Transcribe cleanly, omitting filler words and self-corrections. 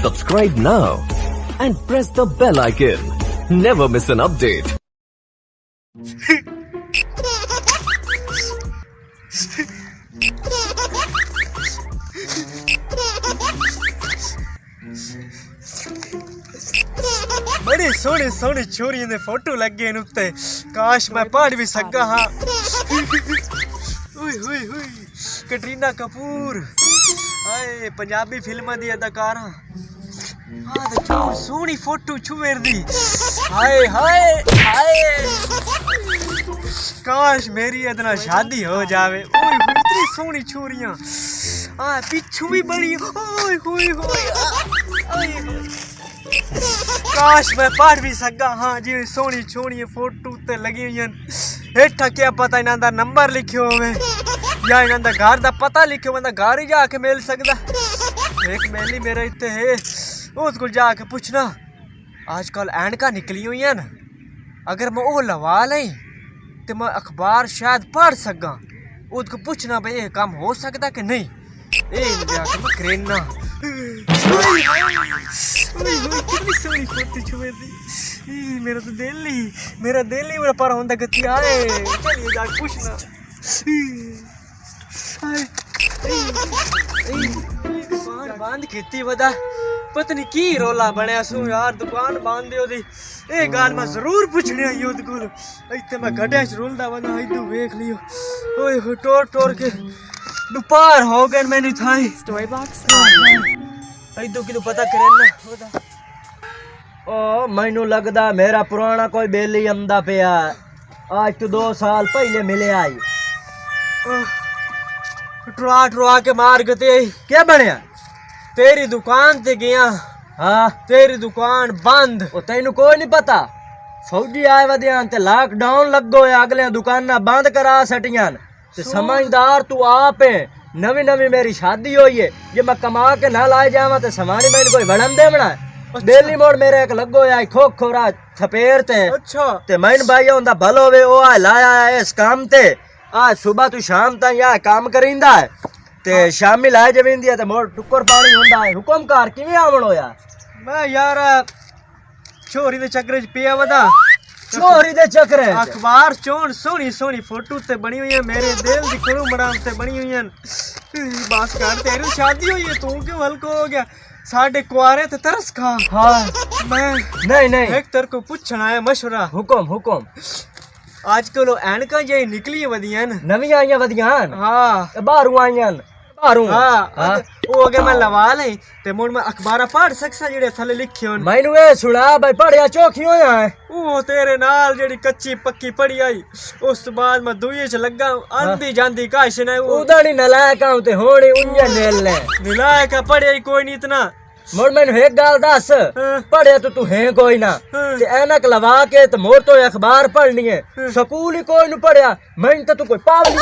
Subscribe now and press the bell icon. Never miss an update. बड़ी सोहनी सोहनी छोरी दे photo लगे न उत्ते काश मैं पढ़ भी सका हाँ। ओए होए होए कैटरीना कपूर हाय पंजाबी फिल्मां दी अदाकारा हाँ ते चोर सोहनी फोटो छुवेर दी हाय हाय हाय काश मेरी इतना शादी हो जावे। ओए होए इतनी सोहनी छोरियां हाँ पिछू भी बड़ी ओए होए होए काश मैं पढ़ भी सका हाँ जी सोहनी सोहनी फोटो ते लगी हुई हेठा क्या पता इन्हां दा नंबर लिखियो होवे या इन्हां दा घर दा पता लिखियो बंदा घर ही जाके मिल सकदा। एक मेली मेरा इत्ते है उस को जाके पूछना आजकल ऐनका निकली हुई न अगर मैं वो लवा लें तो मैं अखबार शायद पढ़ सका। उसको पूछना भाई ये काम हो सकता कि नहीं ए जाके मैं करेना कितनी सोहनी फोटो छुए थी मेरा दिल ही बड़ा पर होंदा गति आए चलिए जाके पूछना दुकान बंद कीती वदा पता नहीं की रोला बनया सू यार दुकान बंद है ओदी ए गाल मैं जरूर पूछनी आई ओद कोल इत्ते मैं गड्ढे च रुलदा वदा इदू देख लियो ओए हो टोर टोर के दुपार हो गए मैंने थाई स्टोरी बॉक्स इदू किनु पता करे ना ओदा ओ मैनू लगदा मेरा पुराना कोई बेली आंदा पिया आज तो 2 साल पहले मिले आई ट्रा ट्रा के मार गते क्या बनया तेरी दुकान ते गया हाँ तेरी दुकान बंद ओ तैनू कोई नहीं पता फौजी आए वधियान ते लॉकडाउन लगो है अगले दुकाना बंद करा सटियां ते समझदार तू आप है नवी नवी मेरी शादी हुई है जे मैं कमा के ना लाए जावा ते समानी मैंने कोई वड़न देवना बेली मोड़ मेरे एक लगो है खोख खोरा थपेर ते अच्छा ते मैन भाई हुंदा भलो वे ओ आ लाया है इस काम ते आज सुबह तू शाम तक या काम करिंदा है ते शामी लाए जविंदी है ते मोड़ टुकर पानी हुंदा है हुक्म कर किवें आवण होया मैं यार छोरी दे चक्कर च पिया वदा छोरी दे चक्कर अखबार चोन सोहनी सोहनी फोटो ते बनी हुई है मेरे दिल दी करू मराम ते बनी हुई है बस कर तेरी शादी हुई है तू क्यों हल्को हो गया साडे कुआरे ते तरस खा हाँ मैं नहीं एक तेरे को पूछना है मशवरा हुक्म आजकल ऐनका जे निकली वदियां नवी आईयां वदियां हाँ बाहरों आईयां बाहरों हाँ वो अगर मैं लवा ले ते मुड़ मैं अखबार पढ़ सकसा जेड़े थले लिखे होन मैनू ए सुना भाई पढ़िया चौखी होया है ओ तेरे नाल जेड़ी कच्ची पक्की पढ़ी आई उस बाद मैं दुई च लगा आंदी जांदी काश ने उदा नहीं नलायक आऊं ते होनी उन्या नेल ले नलायक पढ़िया कोई नहीं इतना मोड़ मैंने एक गाल दस पढ़िया तो तू है कोई ना ते ऐनक लवा के ते मोड़ तो अखबार पढ़नी है स्कूल ही कोई नहीं पढ़िया मैं तो तू कोई पावली